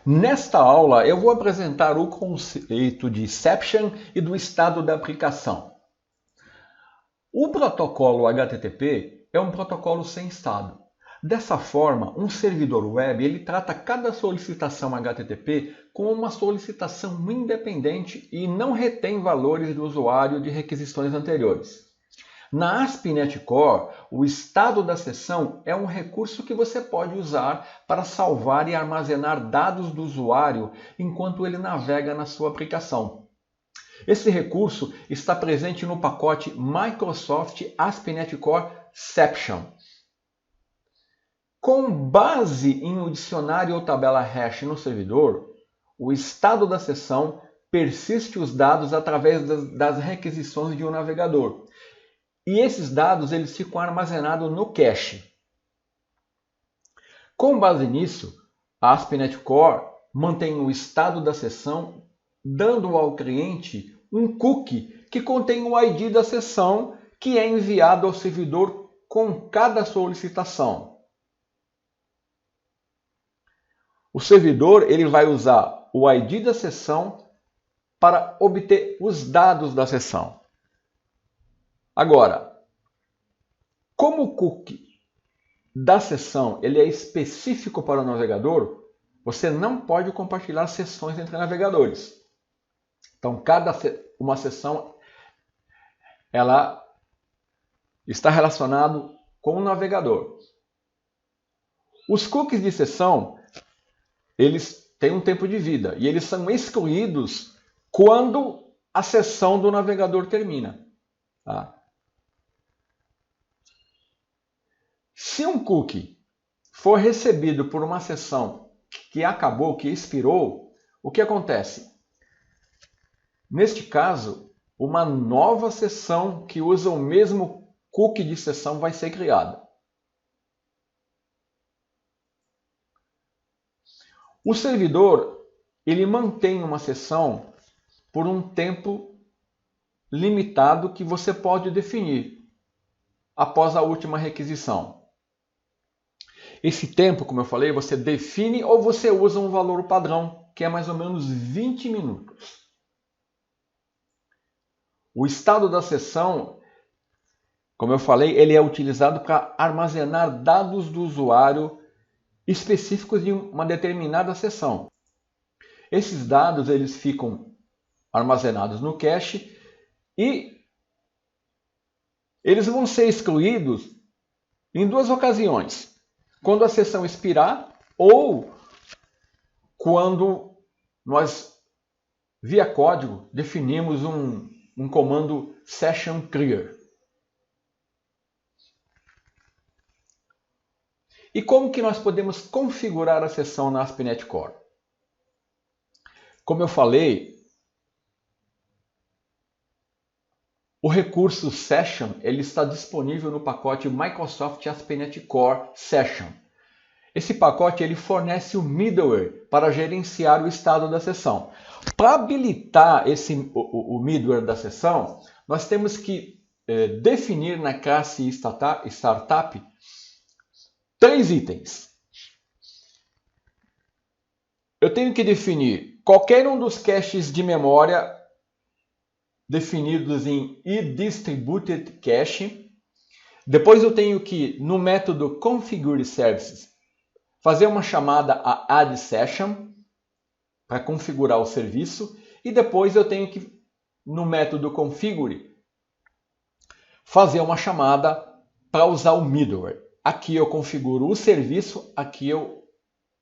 Nesta aula, eu vou apresentar o conceito de exception e do estado da aplicação. O protocolo HTTP é um protocolo sem estado. Dessa forma, um servidor web ele trata cada solicitação HTTP como uma solicitação independente e não retém valores do usuário de requisições anteriores. Na ASP.NET Core, o estado da sessão é um recurso que você pode usar para salvar e armazenar dados do usuário enquanto ele navega na sua aplicação. Esse recurso está presente no pacote Microsoft ASP.NET Core Exception. Com base em um dicionário ou tabela hash no servidor, o estado da sessão persiste os dados através das requisições de um navegador. E esses dados eles ficam armazenados no cache. Com base nisso, a ASP.NET Core mantém o estado da sessão, dando ao cliente um cookie que contém o ID da sessão que é enviado ao servidor com cada solicitação. O servidor ele vai usar o ID da sessão para obter os dados da sessão. Agora, como o cookie da sessão ele é específico para o navegador, você não pode compartilhar sessões entre navegadores. Então, uma sessão ela está relacionada com o navegador. Os cookies de sessão eles têm um tempo de vida e eles são excluídos quando a sessão do navegador termina. Tá? Se um cookie for recebido por uma sessão que acabou, que expirou, o que acontece? Neste caso, uma nova sessão que usa o mesmo cookie de sessão vai ser criada. O servidor ele mantém uma sessão por um tempo limitado que você pode definir após a última requisição. Esse tempo, como eu falei, você define ou você usa um valor padrão, que é mais ou menos 20 minutos. O estado da sessão, como eu falei, ele é utilizado para armazenar dados do usuário específicos de uma determinada sessão. Esses dados eles ficam armazenados no cache e eles vão ser excluídos em duas ocasiões. Quando a sessão expirar ou quando nós, via código, definimos um comando session clear. E como que nós podemos configurar a sessão na ASP.NET Core? Como eu falei, o recurso Session ele está disponível no pacote Microsoft ASP.NET Core Session. Esse pacote ele fornece o middleware para gerenciar o estado da sessão. Para habilitar o middleware da sessão, nós temos que definir na classe Startup 3 itens. Eu tenho que definir qualquer um dos caches de memória definidos em eDistributed Cache. Depois eu tenho que, no método configureServices, fazer uma chamada a addSession para configurar o serviço. E depois eu tenho que, no método configure, fazer uma chamada para usar o middleware. Aqui eu configuro o serviço, aqui eu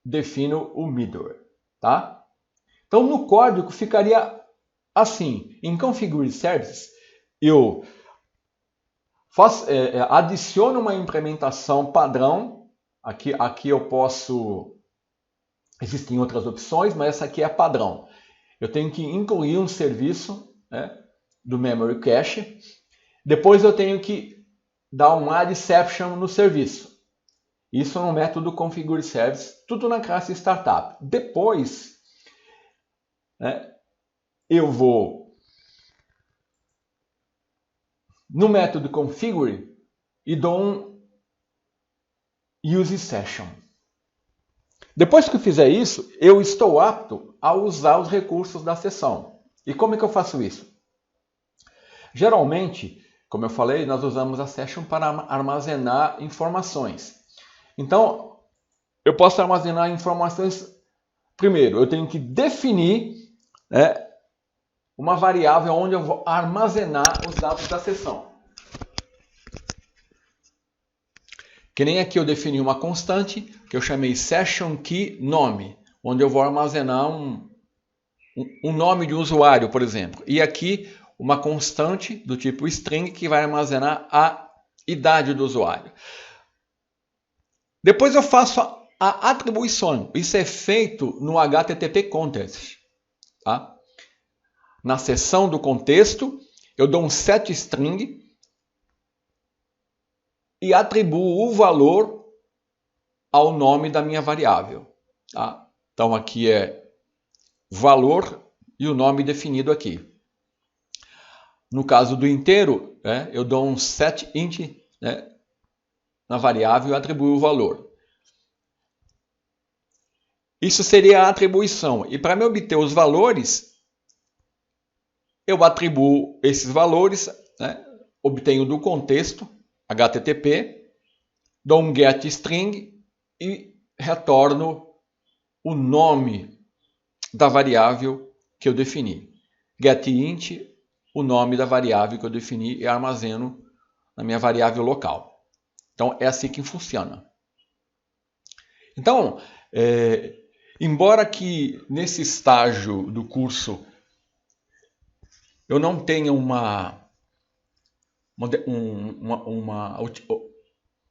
defino o middleware. Tá? Então no código ficaria assim, em Configure Services, eu adiciono uma implementação padrão. Aqui eu posso... Existem outras opções, mas essa aqui é a padrão. Eu tenho que incluir um serviço, né, do Memory Cache. Depois eu tenho que dar um addException no serviço. Isso no método Configure Services, tudo na classe Startup. Depois, né, eu vou no método configure e dou um use session. Depois que eu fizer isso, eu estou apto a usar os recursos da sessão. E como é que eu faço isso? Geralmente, como eu falei, nós usamos a session para armazenar informações. Então, eu posso armazenar informações. Primeiro, eu tenho que definir, né, uma variável onde eu vou armazenar os dados da sessão. Que nem aqui eu defini uma constante, que eu chamei session key nome, onde eu vou armazenar um nome de um usuário, por exemplo. E aqui uma constante do tipo string, que vai armazenar a idade do usuário. Depois eu faço a atribuição. Isso é feito no HTTP Context. Tá? Na seção do contexto, eu dou um setString e atribuo o valor ao nome da minha variável. Tá? Então aqui é valor e o nome definido aqui. No caso do inteiro, né, eu dou um setInt, né, na variável e atribuo o valor. Isso seria a atribuição. E para me obter os valores, eu atribuo esses valores, né, obtenho do contexto HTTP, dou um getString e retorno o nome da variável que eu defini. GetInt, o nome da variável que eu defini e armazeno na minha variável local. Então, é assim que funciona. Então, embora que nesse estágio do curso eu não tenha uma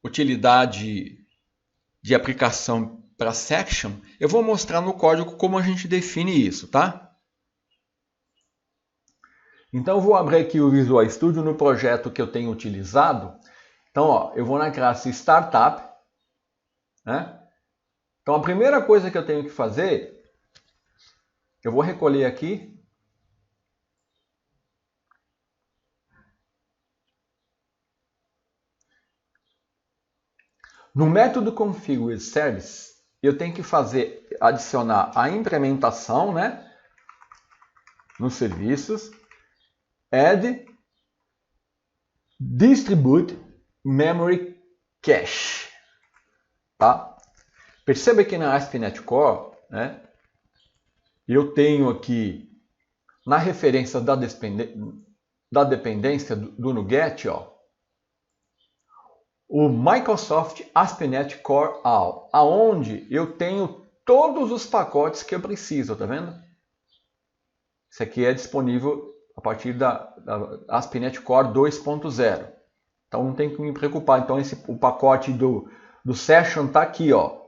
utilidade de aplicação para section, eu vou mostrar no código como a gente define isso, tá? Então eu vou abrir aqui o Visual Studio no projeto que eu tenho utilizado. Então, ó, eu vou na classe Startup, né? Então a primeira coisa que eu tenho que fazer, eu vou recolher aqui. No método config_service, eu tenho que adicionar a implementação, né, nos serviços, add distribute memory cache, tá? Perceba que na ASP.NET Core, né, eu tenho aqui na referência da dependência do NuGet, ó, o Microsoft ASP.NET Core All, aonde eu tenho todos os pacotes que eu preciso, tá vendo? Isso aqui é disponível a partir da ASP.NET Core 2.0. Então não tem que me preocupar. Então o pacote do Session está aqui, ó.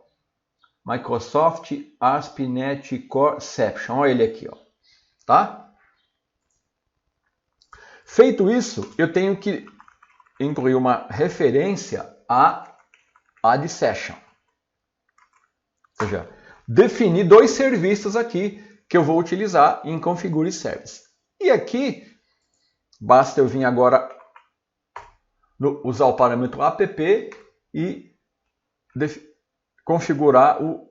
Microsoft ASP.NET Core Session. Olha ele aqui, ó. Tá? Feito isso, eu tenho que incluir uma referência a add session. Ou seja, definir dois serviços aqui que eu vou utilizar em configure service. E aqui, basta eu vir agora usar o parâmetro app e configurar o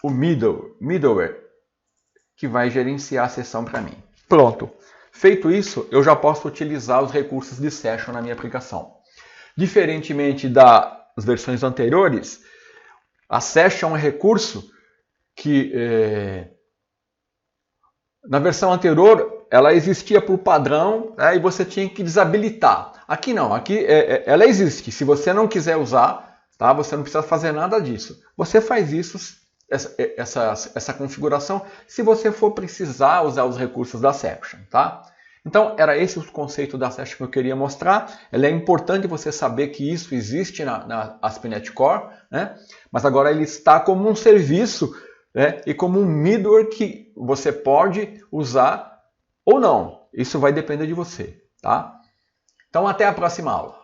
middleware, que vai gerenciar a sessão para mim. Pronto. Feito isso, eu já posso utilizar os recursos de Session na minha aplicação. Diferentemente das versões anteriores, a Session é um recurso que, na versão anterior, ela existia por padrão, né, e você tinha que desabilitar. Aqui não, aqui ela existe. Se você não quiser usar, tá, você não precisa fazer nada disso. Você faz isso, essa configuração, se você for precisar usar os recursos da Session, tá? Então, era esse o conceito da Session que eu queria mostrar. Ela é importante você saber que isso existe na ASP.NET Core, né? Mas agora ele está como um serviço, né? E como um middleware que você pode usar ou não. Isso vai depender de você, tá? Então, até a próxima aula.